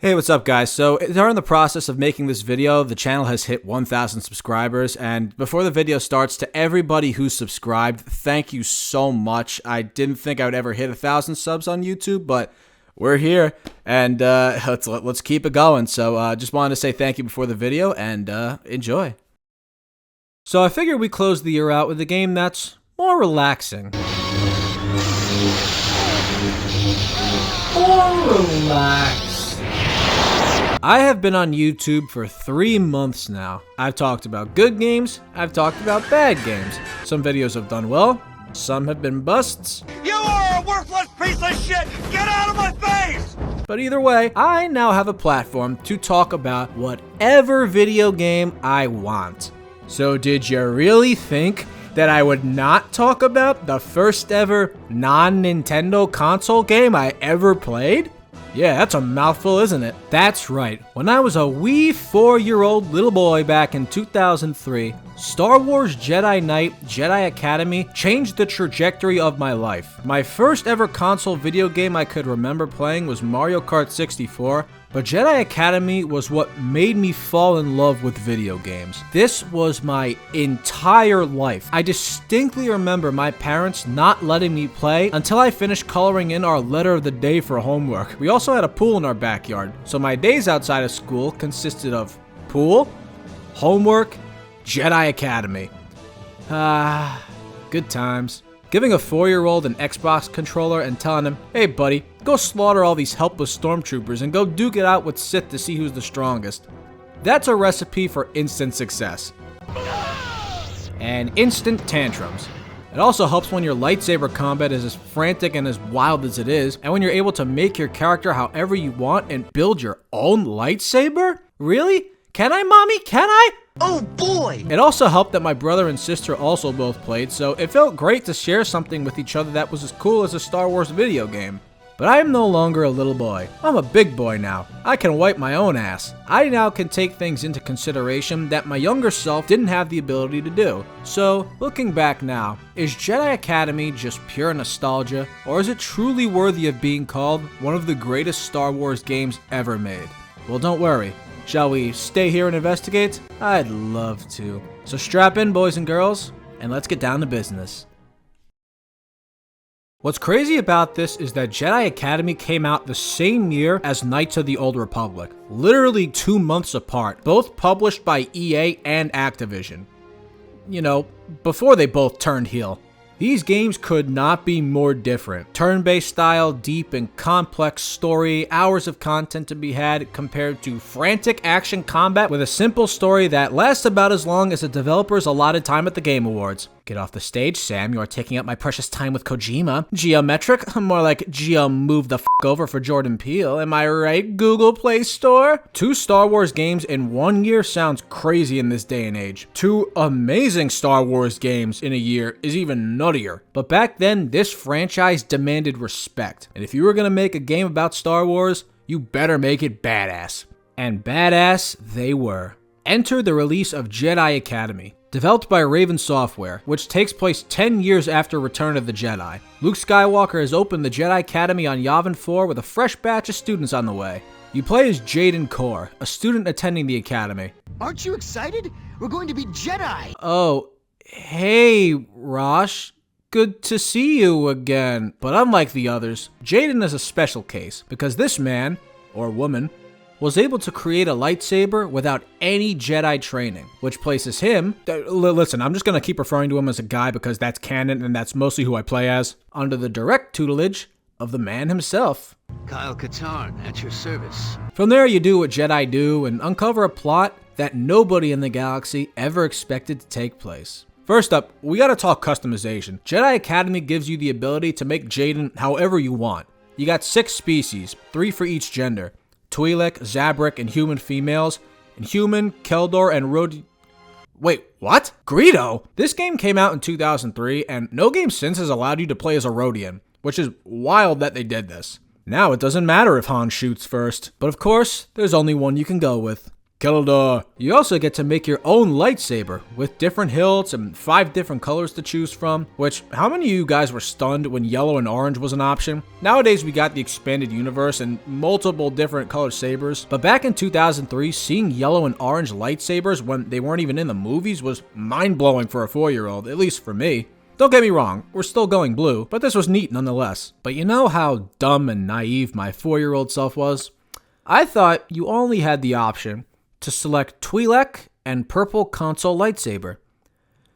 Hey, what's up guys? So during the process of making this video, the channel has hit 1,000 subscribers, and before the video starts, to everybody who's subscribed, thank you so much. I didn't think I would ever hit 1,000 subs on YouTube, but we're here, and let's keep it going. So just wanted to say thank you before the video, and enjoy. So I figured we close the year out with a game that's more relaxing. More relaxed. I have been on YouTube for 3 months now. I've talked about good games, I've talked about bad games. Some videos have done well, some have been busts. You are a worthless piece of shit! Get out of my face! But either way, I now have a platform to talk about whatever video game I want. So did you really think that I would not talk about the first ever non-Nintendo console game I ever played? Yeah, that's a mouthful, isn't it? That's right. When I was a wee 4-year-old little boy back in 2003, Star Wars Jedi Knight, Jedi Academy changed the trajectory of my life. My first ever console video game I could remember playing was Mario Kart 64, but Jedi Academy was what made me fall in love with video games. This was my entire life. I distinctly remember my parents not letting me play until I finished coloring in our letter of the day for homework. We also had a pool in our backyard, so my days outside of school consisted of pool, homework, Jedi Academy. Good times. Giving a 4-year-old an Xbox controller and telling him, hey buddy, go slaughter all these helpless stormtroopers and go duke it out with Sith to see who's the strongest. That's a recipe for instant success. And instant tantrums. It also helps when your lightsaber combat is as frantic and as wild as it is, and when you're able to make your character however you want and build your own lightsaber? Really? Can I, mommy? Can I? Oh boy! It also helped that my brother and sister also both played, so it felt great to share something with each other that was as cool as a Star Wars video game. But I am no longer a little boy. I'm a big boy now. I can wipe my own ass. I now can take things into consideration that my younger self didn't have the ability to do. So, looking back now, is Jedi Academy just pure nostalgia, or is it truly worthy of being called one of the greatest Star Wars games ever made? Well, don't worry. Shall we stay here and investigate? I'd love to. So strap in, boys and girls, and let's get down to business. What's crazy about this is that Jedi Academy came out the same year as Knights of the Old Republic, literally 2 months apart, both published by EA and Activision. You know, before they both turned heel. These games could not be more different. Turn-based style, deep and complex story, hours of content to be had compared to frantic action combat with a simple story that lasts about as long as the developer's allotted time at the Game Awards. Get off the stage, Sam. You are taking up my precious time with Kojima. Geometric? More like Geo move the f*** over for Jordan Peele. Am I right, Google Play Store? 2 Star Wars games in 1 year sounds crazy in this day and age. 2 amazing Star Wars games in a year is even nuttier. But back then, this franchise demanded respect. And if you were gonna make a game about Star Wars, you better make it badass. And badass they were. Enter the release of Jedi Academy. Developed by Raven Software, which takes place 10 years after Return of the Jedi. Luke Skywalker has opened the Jedi Academy on Yavin 4 with a fresh batch of students on the way. You play as Jaden Core, a student attending the Academy. Aren't you excited? We're going to be Jedi! Oh, hey, Rosh. Good to see you again. But unlike the others, Jaden is a special case, because this man, or woman, was able to create a lightsaber without any Jedi training, which places him, listen, I'm just going to keep referring to him as a guy because that's canon and that's mostly who I play as, under the direct tutelage of the man himself. Kyle Katarn, at your service. From there, you do what Jedi do and uncover a plot that nobody in the galaxy ever expected to take place. First up, we gotta talk customization. Jedi Academy gives you the ability to make Jaden however you want. You got 6 species, 3 for each gender. Twi'lek, Zabrak, and human females, and human, Keldor, and Wait, what? Greedo? This game came out in 2003, and no game since has allowed you to play as a Rodian, which is wild that they did this. Now it doesn't matter if Han shoots first, but of course, there's only one you can go with. Keldor. You also get to make your own lightsaber with different hilts and 5 different colors to choose from, which how many of you guys were stunned when yellow and orange was an option? Nowadays we got the expanded universe and multiple different color sabers, but back in 2003, seeing yellow and orange lightsabers when they weren't even in the movies was mind-blowing for a 4-year-old, at least for me. Don't get me wrong, we're still going blue, but this was neat nonetheless. But you know how dumb and naive my 4-year-old self was? I thought you only had the option to select Twi'lek and purple console lightsaber,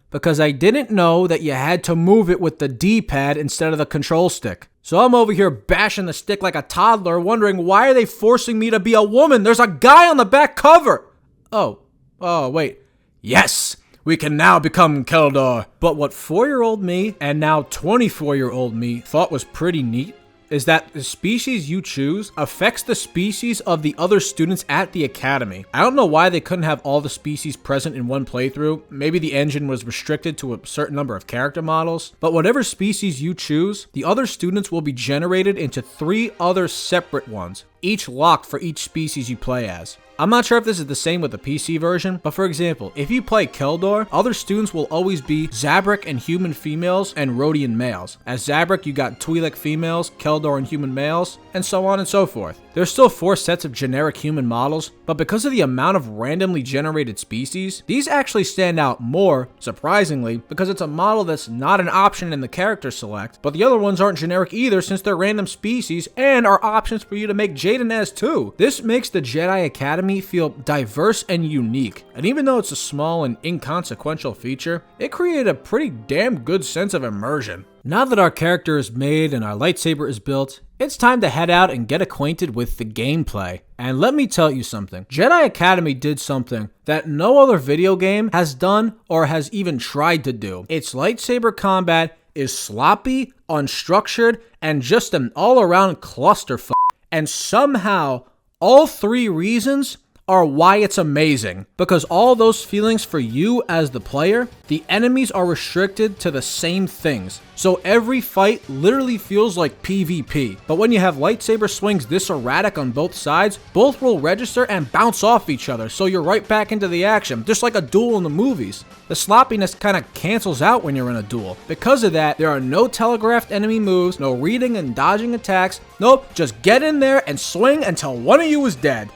because I didn't know that you had to move it with the D-pad instead of the control stick. So I'm over here bashing the stick like a toddler, wondering why are they forcing me to be a woman? There's a guy on the back cover! Oh, wait. Yes! We can now become Keldor. But what 4-year-old me and now 24-year-old me thought was pretty neat is that the species you choose affects the species of the other students at the academy. I don't know why they couldn't have all the species present in one playthrough. Maybe the engine was restricted to a certain number of character models. But whatever species you choose, the other students will be generated into 3 other separate ones, each locked for each species you play as. I'm not sure if this is the same with the PC version, but for example, if you play Keldor, other students will always be Zabrak and human females and Rodian males. As Zabrak, you got Twi'lek females, Keldor and human males, and so on and so forth. There's still 4 sets of generic human models, but because of the amount of randomly generated species, these actually stand out more, surprisingly, because it's a model that's not an option in the character select, but the other ones aren't generic either since they're random species and are options for you to make Jaden as too. This makes the Jedi Academy feel diverse and unique, and even though it's a small and inconsequential feature, it created a pretty damn good sense of immersion. Now that our character is made and our lightsaber is built, it's time to head out and get acquainted with the gameplay. And let me tell you something, Jedi Academy did something that no other video game has done or has even tried to do. Its lightsaber combat is sloppy, unstructured, and just an all-around clusterfuck. And somehow, all 3 reasons are why it's amazing. Because all those feelings for you as the player, the enemies are restricted to the same things. So every fight literally feels like PvP. But when you have lightsaber swings this erratic on both sides, both will register and bounce off each other, so you're right back into the action, just like a duel in the movies. The sloppiness kind of cancels out when you're in a duel. Because of that, there are no telegraphed enemy moves, no reading and dodging attacks. Nope, just get in there and swing until one of you is dead.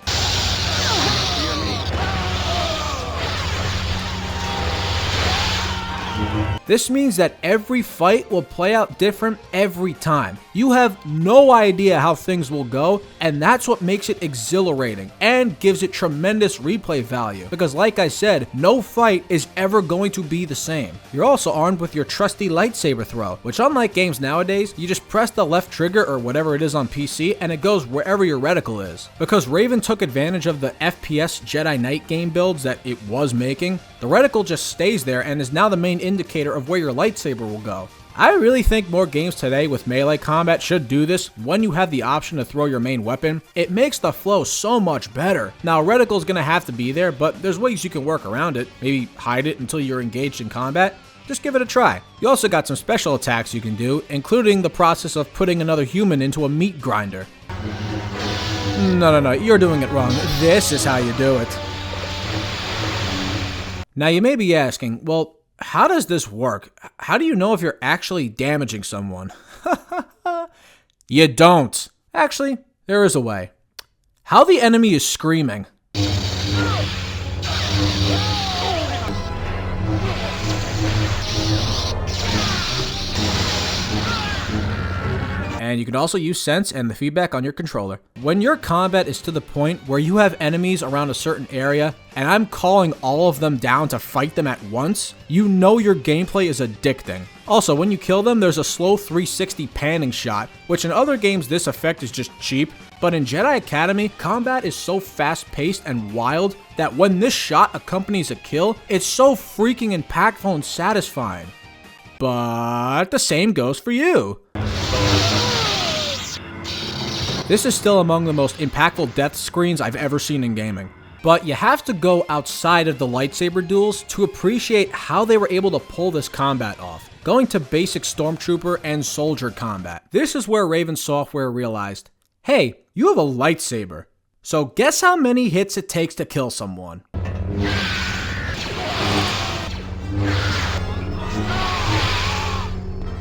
This means that every fight will play out different every time. You have no idea how things will go, and that's what makes it exhilarating and gives it tremendous replay value. Because like I said, no fight is ever going to be the same. You're also armed with your trusty lightsaber throw, which unlike games nowadays, you just press the left trigger or whatever it is on PC and it goes wherever your reticle is. Because Raven took advantage of the FPS Jedi Knight game builds that it was making, the reticle just stays there and is now the main indicator of where your lightsaber will go. I really think more games today with melee combat should do this when you have the option to throw your main weapon. It makes the flow so much better. Now, reticle is going to have to be there, but there's ways you can work around it. Maybe hide it until you're engaged in combat. Just give it a try. You also got some special attacks you can do, including the process of putting another human into a meat grinder. No, you're doing it wrong. This is how you do it. Now, you may be asking, well, how does this work? How do you know if you're actually damaging someone? You don't. Actually, there is a way. How the enemy is screaming. And you can also use sense and the feedback on your controller. When your combat is to the point where you have enemies around a certain area, and I'm calling all of them down to fight them at once, you know your gameplay is addicting. Also, when you kill them, there's a slow 360 panning shot, which in other games this effect is just cheap, but in Jedi Academy, combat is so fast-paced and wild that when this shot accompanies a kill, it's so freaking impactful and satisfying. But the same goes for you. This is still among the most impactful death screens I've ever seen in gaming. But you have to go outside of the lightsaber duels to appreciate how they were able to pull this combat off. Going to basic stormtrooper and soldier combat. This is where Raven Software realized, hey, you have a lightsaber. So guess how many hits it takes to kill someone?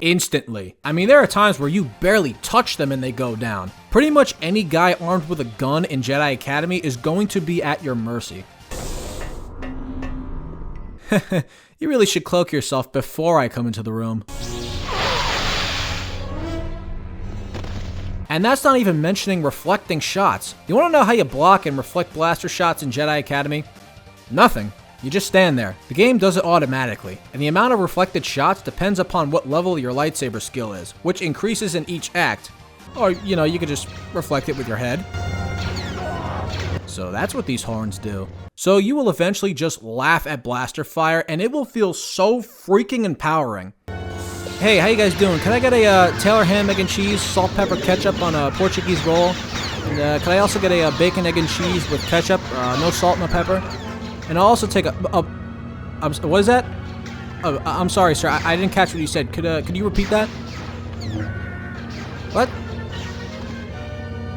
Instantly. I mean, there are times where you barely touch them and they go down. Pretty much any guy armed with a gun in Jedi Academy is going to be at your mercy. You really should cloak yourself before I come into the room. And that's not even mentioning reflecting shots. You want to know how you block and reflect blaster shots in Jedi Academy? Nothing. You just stand there. The game does it automatically, and the amount of reflected shots depends upon what level your lightsaber skill is, which increases in each act. Or, you know, you could just reflect it with your head. So that's what these horns do. So you will eventually just laugh at blaster fire, and it will feel so freaking empowering. Hey, how you guys doing? Can I get a Taylor ham, egg and cheese, salt, pepper, ketchup on a Portuguese roll? And can I also get a bacon, egg and cheese with ketchup, no salt, no pepper? And I'll also take what is that? I'm sorry, sir. I didn't catch what you said. Could you repeat that? What?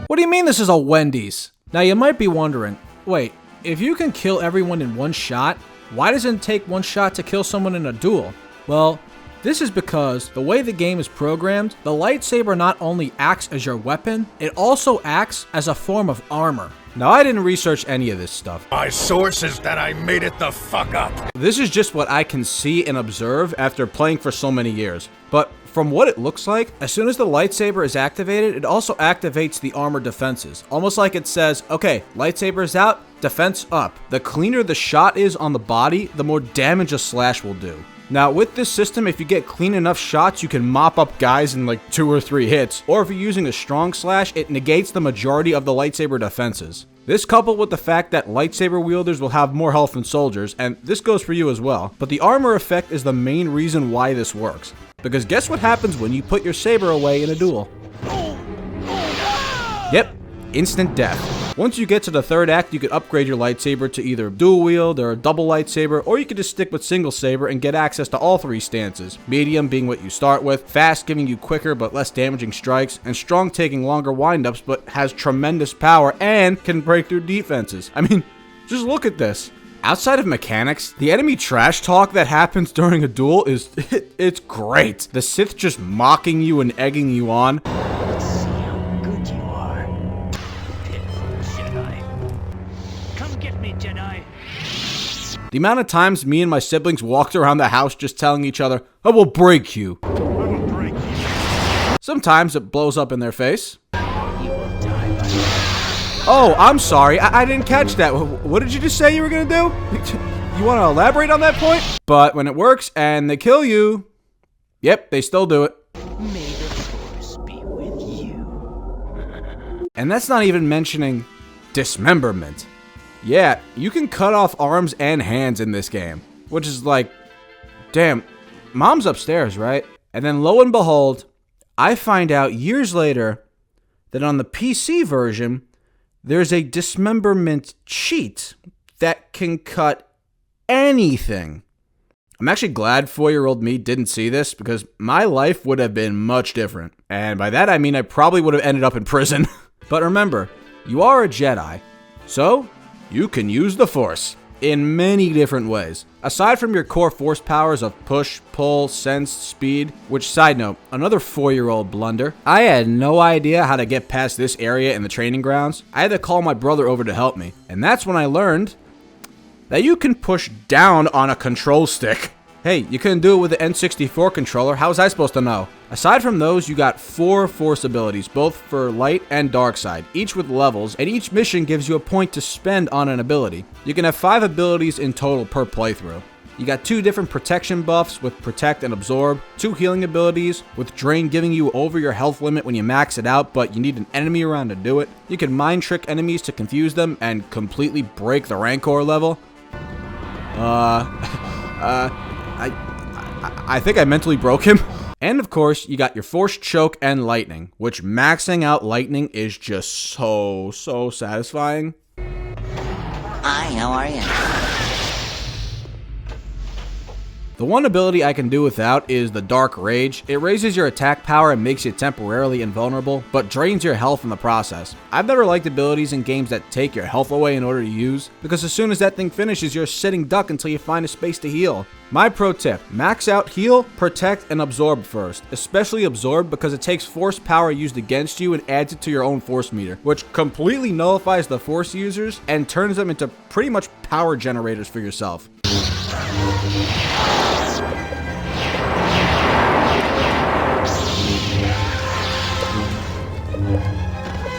What do you mean this is a Wendy's? Now you might be wondering, wait, if you can kill everyone in one shot, why doesn't it take one shot to kill someone in a duel? Well, this is because the way the game is programmed, the lightsaber not only acts as your weapon, it also acts as a form of armor. Now, I didn't research any of this stuff. My source is that I made it the fuck up. This is just what I can see and observe after playing for so many years. But from what it looks like, as soon as the lightsaber is activated, it also activates the armor defenses. Almost like it says, okay, lightsaber is out, defense up. The cleaner the shot is on the body, the more damage a slash will do. Now, with this system, if you get clean enough shots, you can mop up guys in like 2 or 3 hits. Or if you're using a strong slash, it negates the majority of the lightsaber defenses. This coupled with the fact that lightsaber wielders will have more health than soldiers, and this goes for you as well. But the armor effect is the main reason why this works. Because guess what happens when you put your saber away in a duel? Yep, instant death. Once you get to the third act, you can upgrade your lightsaber to either dual wield or a double lightsaber, or you can just stick with single saber and get access to all 3 stances. Medium being what you start with, fast giving you quicker but less damaging strikes, and strong taking longer windups but has tremendous power and can break through defenses. I mean, just look at this. Outside of mechanics, the enemy trash talk that happens during a duel is, it's great. The Sith just mocking you and egging you on. Let's see how good you are. Jedi. Come get me, Jedi. The amount of times me and my siblings walked around the house just telling each other, I will break you. I will break you. Sometimes it blows up in their face. You will die by Oh, I'm sorry. I didn't catch that. What did you just say you were going to do? You want to elaborate on that point? But when it works and they kill you, yep, they still do it. May the Force be with you. And that's not even mentioning dismemberment. Yeah, you can cut off arms and hands in this game, which is like, damn, mom's upstairs, right? And then lo and behold, I find out years later that on the PC version, there's a dismemberment cheat that can cut anything. I'm actually glad 4-year-old me didn't see this because my life would have been much different. And by that I mean I probably would have ended up in prison. But remember, you are a Jedi, so you can use the Force in many different ways. Aside from your core Force powers of push, pull, sense, speed, which side note, another 4-year-old blunder. I had no idea how to get past this area in the training grounds. I had to call my brother over to help me. And that's when I learned that you can push down on a control stick. Hey, you couldn't do it with the N64 controller. How was I supposed to know? Aside from those, you got 4 Force abilities, both for light and dark side, each with levels, and each mission gives you a point to spend on an ability. You can have 5 abilities in total per playthrough. You got 2 different protection buffs with Protect and Absorb, 2 healing abilities with Drain giving you over your health limit when you max it out, but you need an enemy around to do it. You can mind trick enemies to confuse them and completely break the Rancor level. I think I mentally broke him. And of course, you got your Force Choke and Lightning, which maxing out Lightning is just so satisfying. Hi, how are you? The one ability I can do without is the Dark Rage. It raises your attack power and makes you temporarily invulnerable, but drains your health in the process. I've never liked abilities in games that take your health away in order to use, because as soon as that thing finishes, you're a sitting duck until you find a space to heal. My pro tip, max out heal, protect, and absorb first. Especially absorb because it takes force power used against you and adds it to your own force meter, which completely nullifies the force users and turns them into pretty much power generators for yourself.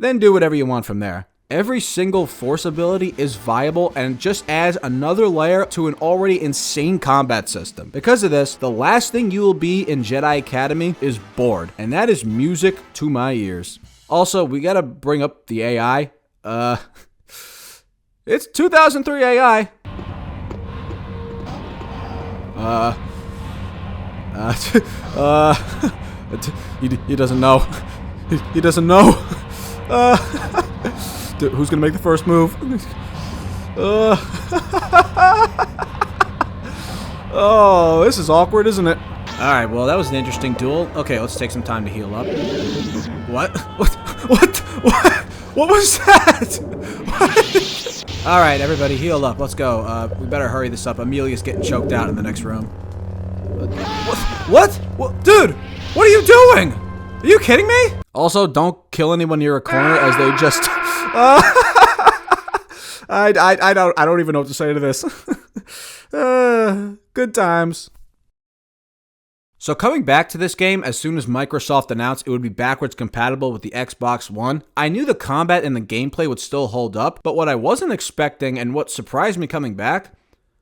Then do whatever you want from there. Every single force ability is viable and just adds another layer to an already insane combat system. Because of this, the last thing you will be in Jedi Academy is bored, and that is music to my ears. Also, we gotta bring up the AI. It's 2003 AI. He doesn't know. He doesn't know. Dude, who's gonna make the first move? Oh, this is awkward, isn't it? Alright, well, that was an interesting duel. Okay, let's take some time to heal up. What? What was that? What? Alright, everybody, heal up. Let's go. We better hurry this up. Amelia's getting choked out in the next room. What? Dude, what are you doing? Are you kidding me? Also, don't kill anyone near a corner as they just... I don't even know what to say to this. Good times. So coming back to this game, as soon as Microsoft announced it would be backwards compatible with the Xbox One, I knew the combat and the gameplay would still hold up, but what I wasn't expecting and what surprised me coming back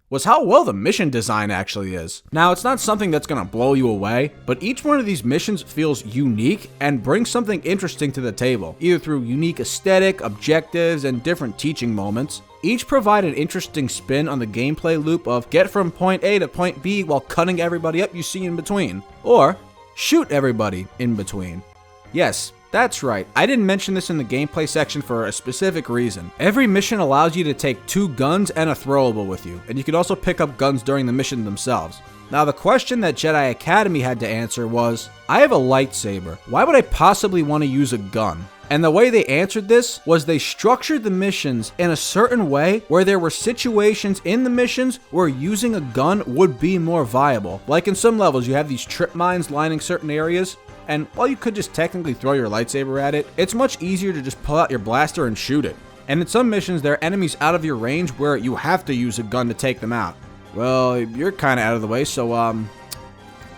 was how well the mission design actually is. Now, it's not something that's gonna blow you away, but each one of these missions feels unique and brings something interesting to the table, either through unique aesthetic, objectives, and different teaching moments. Each provide an interesting spin on the gameplay loop of get from point A to point B while cutting everybody up you see in between, or shoot everybody in between. Yes, that's right, I didn't mention this in the gameplay section for a specific reason. Every mission allows you to take 2 guns and a throwable with you, and you can also pick up guns during the mission themselves. Now the question that Jedi Academy had to answer was, I have a lightsaber, why would I possibly want to use a gun? And the way they answered this was they structured the missions in a certain way where there were situations in the missions where using a gun would be more viable. Like in some levels, you have these trip mines lining certain areas, and while you could just technically throw your lightsaber at it, it's much easier to just pull out your blaster and shoot it. And in some missions, there are enemies out of your range where you have to use a gun to take them out. Well, you're kind of out of the way, so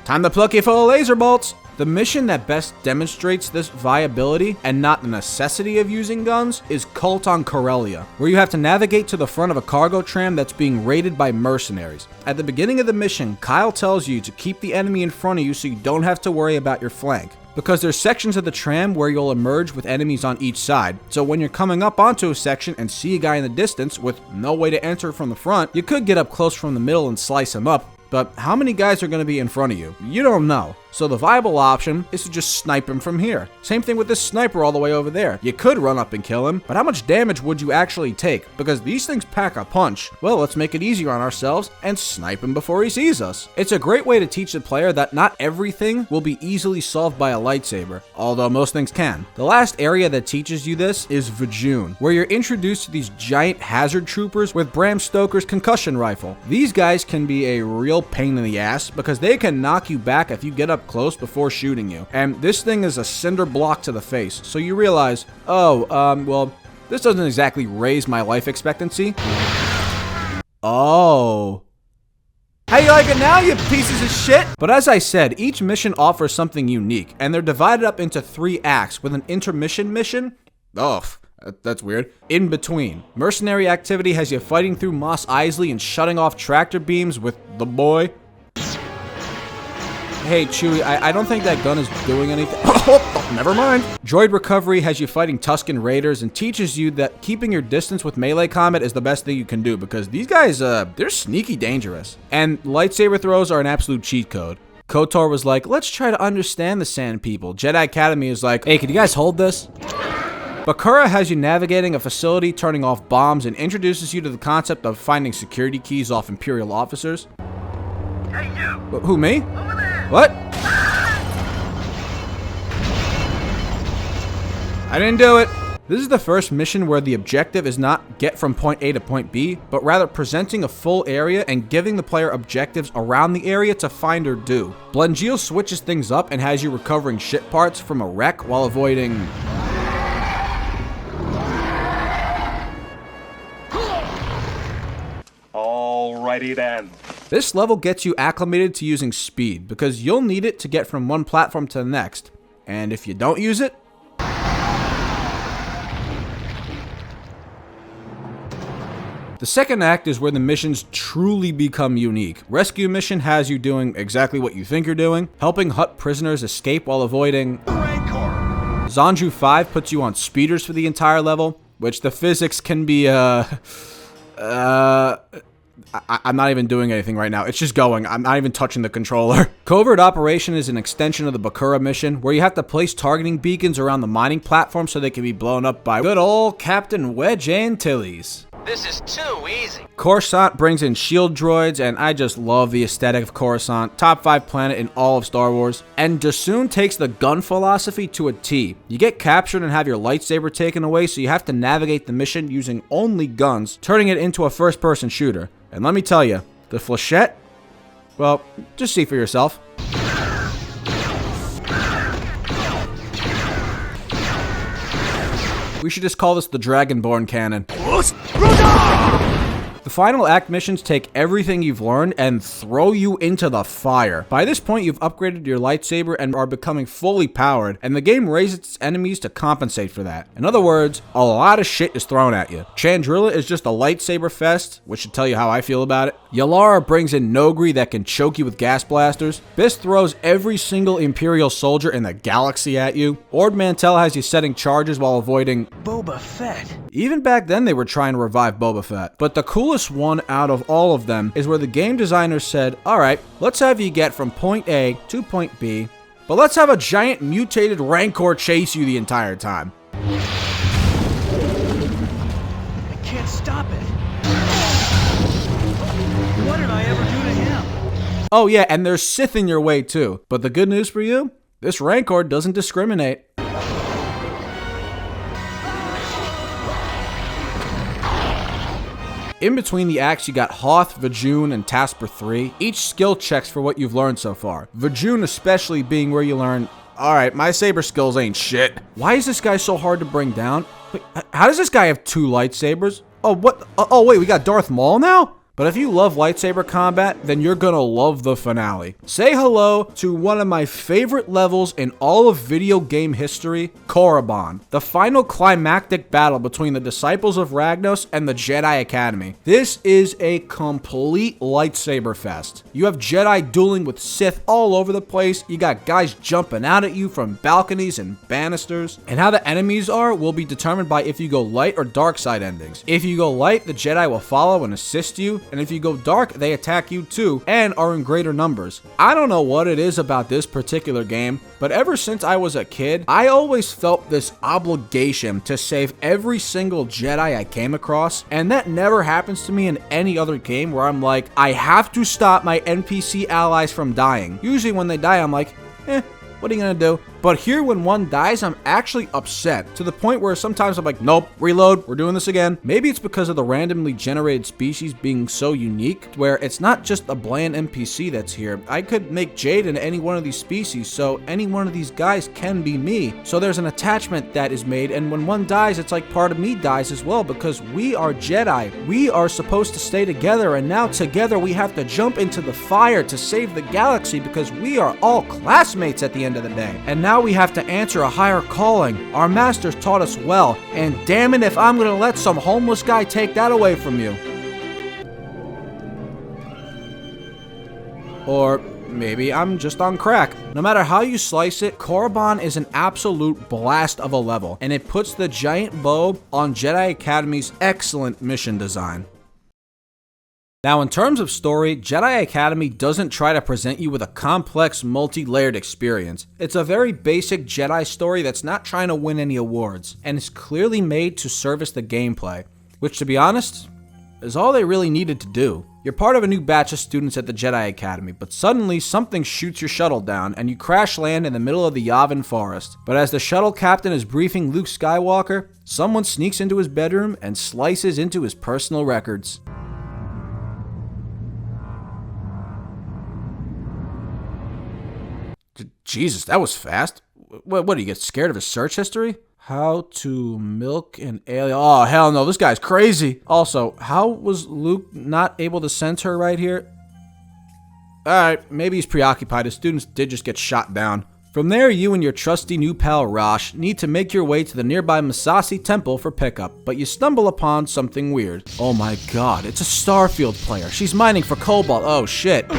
time to pluck you full of laser bolts. The mission that best demonstrates this viability and not the necessity of using guns is Cult on Corellia, where you have to navigate to the front of a cargo tram that's being raided by mercenaries. At the beginning of the mission, Kyle tells you to keep the enemy in front of you so you don't have to worry about your flank, because there's sections of the tram where you'll emerge with enemies on each side. So when you're coming up onto a section and see a guy in the distance with no way to enter from the front, you could get up close from the middle and slice him up, but how many guys are going to be in front of you? You don't know. So the viable option is to just snipe him from here. Same thing with this sniper all the way over there. You could run up and kill him, but how much damage would you actually take? Because these things pack a punch. Well, let's make it easier on ourselves and snipe him before he sees us. It's a great way to teach the player that not everything will be easily solved by a lightsaber, although most things can. The last area that teaches you this is Vajun, where you're introduced to these giant hazard troopers with Bram Stoker's concussion rifle. These guys can be a real pain in the ass because they can knock you back if you get up close before shooting you. And this thing is a cinder block to the face, so you realize, well, this doesn't exactly raise my life expectancy. Oh. How you like it now, you pieces of shit? But as I said, each mission offers something unique, and they're divided up into 3 acts with an intermission mission. Oh, that's weird. In between. Mercenary activity has you fighting through Mos Eisley and shutting off tractor beams with the boy. Hey, Chewie, I don't think that gun is doing anything. Oh, never mind. Droid recovery has you fighting Tusken Raiders and teaches you that keeping your distance with melee combat is the best thing you can do because these guys, they're sneaky dangerous. And lightsaber throws are an absolute cheat code. KOTOR was like, let's try to understand the Sand People. Jedi Academy is like, hey, can you guys hold this? Bakura has you navigating a facility, turning off bombs, and introduces you to the concept of finding security keys off Imperial officers. Who, me? What? I didn't do it. This is the first mission where the objective is not get from point A to point B, but rather presenting a full area and giving the player objectives around the area to find or do. Blengeel switches things up and has you recovering ship parts from a wreck while avoiding... Alrighty then. This level gets you acclimated to using speed, because you'll need it to get from one platform to the next. And if you don't use it, the second act is where the missions truly become unique. Rescue mission has you doing exactly what you think you're doing, helping Hutt prisoners escape while avoiding Rancor. Zanju 5 puts you on speeders for the entire level, which the physics can be, I'm not even doing anything right now. It's just going. I'm not even touching the controller. Covert Operation is an extension of the Bakura mission, where you have to place targeting beacons around the mining platform so they can be blown up by good old Captain Wedge Antilles. This is too easy. Coruscant brings in shield droids, and I just love the aesthetic of Coruscant. Top 5 planet in all of Star Wars. And Jasoon takes the gun philosophy to a T. You get captured and have your lightsaber taken away, so you have to navigate the mission using only guns, turning it into a first-person shooter. And let me tell you, the flechette, well, just see for yourself. We should just call this the Dragonborn cannon. The final act missions take everything you've learned and throw you into the fire. By this point, you've upgraded your lightsaber and are becoming fully powered, and the game raises its enemies to compensate for that. In other words, a lot of shit is thrown at you. Chandrila is just a lightsaber fest, which should tell you how I feel about it. Yallara brings in Nogri that can choke you with gas blasters. Biss throws every single Imperial soldier in the galaxy at you. Ord Mantell has you setting charges while avoiding Boba Fett. Even back then, they were trying to revive Boba Fett. But the coolest one out of all of them is where the game designers said, alright, let's have you get from point A to point B, but let's have a giant mutated Rancor chase you the entire time. I can't stop it. What did I ever do to him? Oh yeah, and there's Sith in your way too. But the good news for you, this Rancor doesn't discriminate. In between the acts, you got Hoth, Vajun, and Tasper 3. Each skill checks for what you've learned so far. Vajun especially being where you learn, alright, my saber skills ain't shit. Why is this guy so hard to bring down? Wait, how does this guy have 2 lightsabers? Oh, what? Oh, wait, we got Darth Maul now? But if you love lightsaber combat, then you're gonna love the finale. Say hello to one of my favorite levels in all of video game history, Korriban. The final climactic battle between the Disciples of Ragnos and the Jedi Academy. This is a complete lightsaber fest. You have Jedi dueling with Sith all over the place. You got guys jumping out at you from balconies and banisters. And how the enemies are will be determined by if you go light or dark side endings. If you go light, the Jedi will follow and assist you. And if you go dark, they attack you too, and are in greater numbers. I don't know what it is about this particular game, but ever since I was a kid, I always felt this obligation to save every single Jedi I came across, and that never happens to me in any other game where I'm like, I have to stop my NPC allies from dying. Usually when they die, I'm like, what are you gonna do? But here, when one dies, I'm actually upset, to the point where sometimes I'm like, nope, reload, we're doing this again. Maybe it's because of the randomly generated species being so unique, where it's not just a bland NPC that's here. I could make Jade into any one of these species, so any one of these guys can be me. So there's an attachment that is made, and when one dies, it's like part of me dies as well, because we are Jedi. We are supposed to stay together, and now together we have to jump into the fire to save the galaxy, because we are all classmates at the end of the day. And now we have to answer a higher calling. Our masters taught us well, and damn it if I'm gonna let some homeless guy take that away from you. Or maybe I'm just on crack. No matter how you slice it, Korriban is an absolute blast of a level, and it puts the giant bow on Jedi Academy's excellent mission design. Now, in terms of story, Jedi Academy doesn't try to present you with a complex, multi-layered experience. It's a very basic Jedi story that's not trying to win any awards, and is clearly made to service the gameplay, which, to be honest, is all they really needed to do. You're part of a new batch of students at the Jedi Academy, but suddenly something shoots your shuttle down and you crash land in the middle of the Yavin forest. But as the shuttle captain is briefing Luke Skywalker, someone sneaks into his bedroom and slices into his personal records. Jesus, that was fast. What do you get scared of his search history? How to milk an alien. Oh, hell no, this guy's crazy. Also, how was Luke not able to sense her right here? Alright, maybe he's preoccupied. His students did just get shot down. From there, you and your trusty new pal Rosh need to make your way to the nearby Masasi Temple for pickup, but you stumble upon something weird. Oh my god, it's a Starfield player. She's mining for cobalt. Oh shit.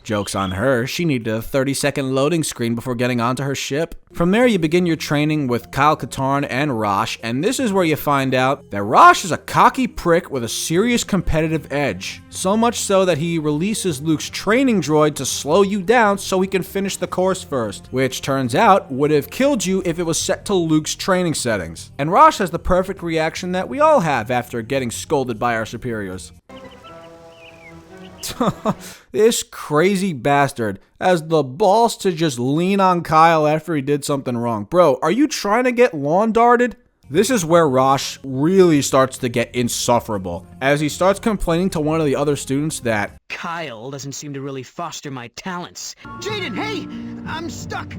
Joke's on her, she needed a 30-second loading screen before getting onto her ship. From there, you begin your training with Kyle Katarn and Rosh, and this is where you find out that Rosh is a cocky prick with a serious competitive edge. So much so that he releases Luke's training droid to slow you down so he can finish the course first, which turns out would have killed you if it was set to Luke's training settings. And Rosh has the perfect reaction that we all have after getting scolded by our superiors. This crazy bastard has the balls to just lean on Kyle after he did something wrong. Bro, are you trying to get lawn darted? This is where Rosh really starts to get insufferable, as he starts complaining to one of the other students that Kyle doesn't seem to really foster my talents. Jaden, hey! I'm stuck!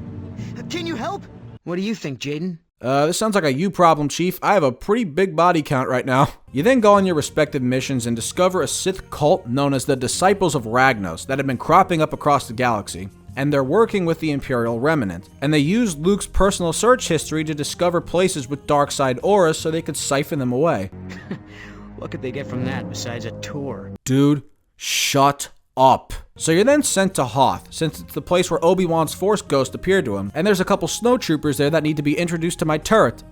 Can you help? What do you think, Jaden? This sounds like a you problem, Chief. I have a pretty big body count right now. You then go on your respective missions and discover a Sith cult known as the Disciples of Ragnos that have been cropping up across the galaxy. And they're working with the Imperial Remnant. And they use Luke's personal search history to discover places with dark side auras so they could siphon them away. What could they get from that besides a tour? Dude, shut up. So you're then sent to Hoth, since it's the place where Obi-Wan's Force Ghost appeared to him, and there's a couple snowtroopers there that need to be introduced to my turret.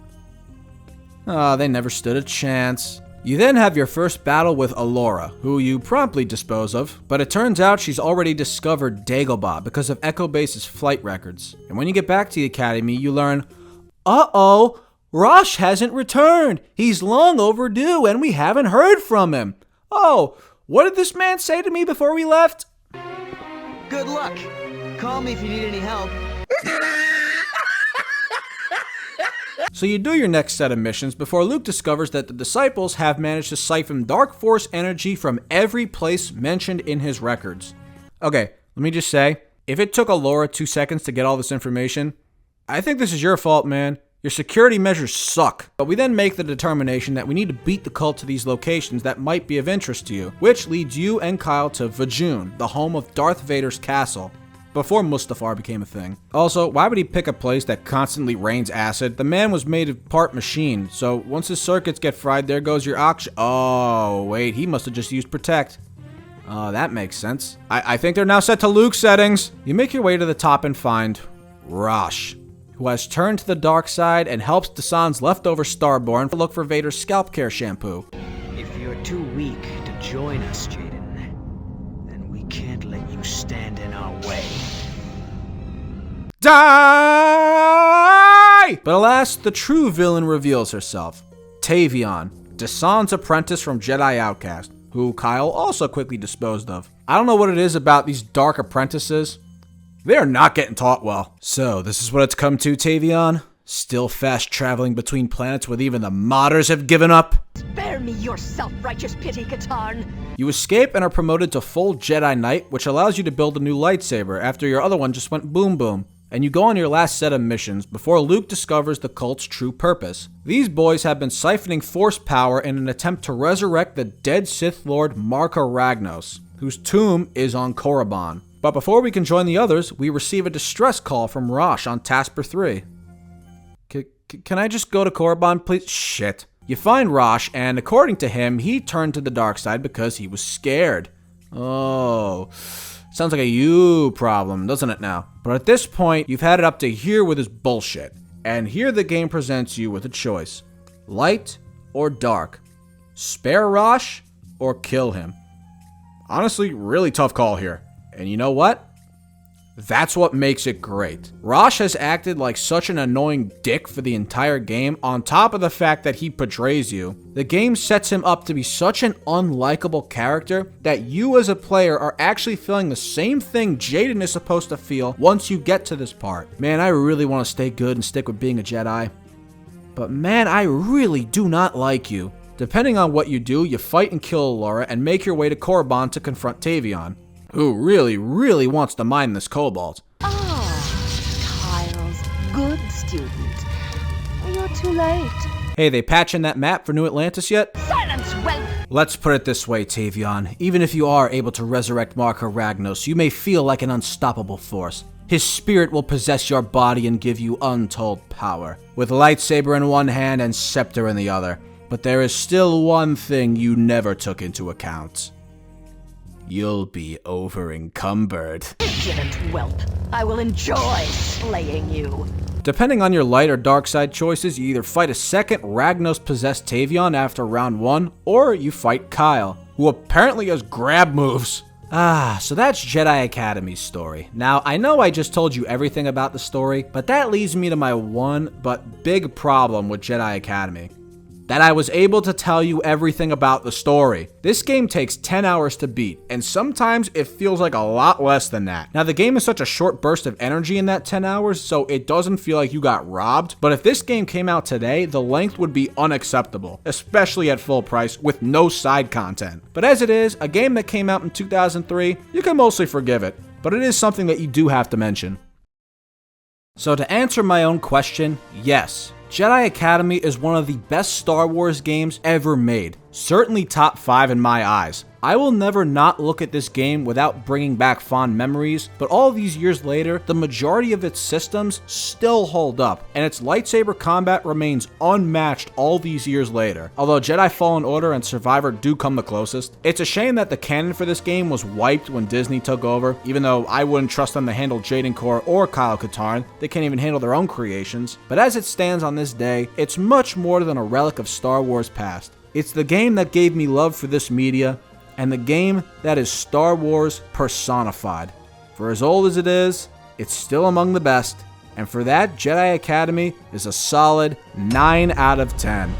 They never stood a chance. You then have your first battle with Alora, who you promptly dispose of, but it turns out she's already discovered Dagobah because of Echo Base's flight records. And when you get back to the Academy, you learn, uh-oh, Rosh hasn't returned. He's long overdue, and we haven't heard from him. Oh, what did this man say to me before we left? Good luck. Call me if you need any help. So you do your next set of missions before Luke discovers that the Disciples have managed to siphon Dark Force energy from every place mentioned in his records. Okay, let me just say, if it took Alora 2 seconds to get all this information, I think this is your fault, man. Your security measures suck. But we then make the determination that we need to beat the cult to these locations that might be of interest to you, which leads you and Kyle to Vajun, the home of Darth Vader's castle, before Mustafar became a thing. Also, why would he pick a place that constantly rains acid? The man was made of part machine, so once his circuits get fried, there goes your oxygen. Oh, wait, he must have just used Protect. Oh, that makes sense. I think they're now set to Luke settings. You make your way to the top and find Rosh, who has turned to the dark side and helps Dasan's leftover Starborn look for Vader's scalp care shampoo. If you're too weak to join us, Jaden, then we can't let you stand in our way. Die! But alas, the true villain reveals herself. Tavion, Dasan's apprentice from Jedi Outcast, who Kyle also quickly disposed of. I don't know what it is about these dark apprentices. They are not getting taught well. So, this is what it's come to, Tavion? Still fast traveling between planets when even the modders have given up? Spare me your self-righteous pity, Katarn. You escape and are promoted to full Jedi Knight, which allows you to build a new lightsaber after your other one just went boom boom. And you go on your last set of missions before Luke discovers the cult's true purpose. These boys have been siphoning Force power in an attempt to resurrect the dead Sith Lord Marka Ragnos, whose tomb is on Korriban. But before we can join the others, we receive a distress call from Rosh on Tasper 3. Can I just go to Korriban, please? Shit. You find Rosh, and according to him, he turned to the dark side because he was scared. Oh, sounds like a you problem, doesn't it now? But at this point, you've had it up to here with his bullshit. And here the game presents you with a choice. Light or dark. Spare Rosh or kill him. Honestly, really tough call here. And you know what? That's what makes it great. Rosh has acted like such an annoying dick for the entire game, on top of the fact that he betrays you. The game sets him up to be such an unlikable character that you as a player are actually feeling the same thing Jaden is supposed to feel once you get to this part. Man, I really want to stay good and stick with being a Jedi. But man, I really do not like you. Depending on what you do, you fight and kill Allura and make your way to Korriban to confront Tavion, who really wants to mine this cobalt. Kyle's good student. You're too late. Hey, they patching that map for New Atlantis yet? Silence, whelp! Let's put it this way, Tavion. Even if you are able to resurrect Marker Ragnos, you may feel like an unstoppable force. His spirit will possess your body and give you untold power, with lightsaber in one hand and scepter in the other. But there is still one thing you never took into account. You'll be over-encumbered. Vigilant whelp. I will enjoy slaying you. Depending on your light or dark side choices, you either fight a second Ragnos-possessed Tavion after round 1, or you fight Kyle, who apparently has grab moves. So that's Jedi Academy's story. Now, I know I just told you everything about the story, but that leads me to my one but big problem with Jedi Academy. That I was able to tell you everything about the story. This game takes 10 hours to beat, and sometimes it feels like a lot less than that. Now, the game is such a short burst of energy in that 10 hours, so it doesn't feel like you got robbed, but if this game came out today, the length would be unacceptable, especially at full price with no side content. But as it is, a game that came out in 2003, you can mostly forgive it, but it is something that you do have to mention. So to answer my own question, yes. Jedi Academy is one of the best Star Wars games ever made. Certainly top 5 in my eyes. I will never not look at this game without bringing back fond memories, but all these years later, the majority of its systems still hold up, and its lightsaber combat remains unmatched all these years later. Although Jedi Fallen Order and Survivor do come the closest. It's a shame that the canon for this game was wiped when Disney took over, even though I wouldn't trust them to handle Jaden Korra or Kyle Katarn. They can't even handle their own creations. But as it stands on this day, it's much more than a relic of Star Wars past. It's the game that gave me love for this media, and the game that is Star Wars personified. For as old as it is, it's still among the best, and for that, Jedi Academy is a solid 9 out of 10.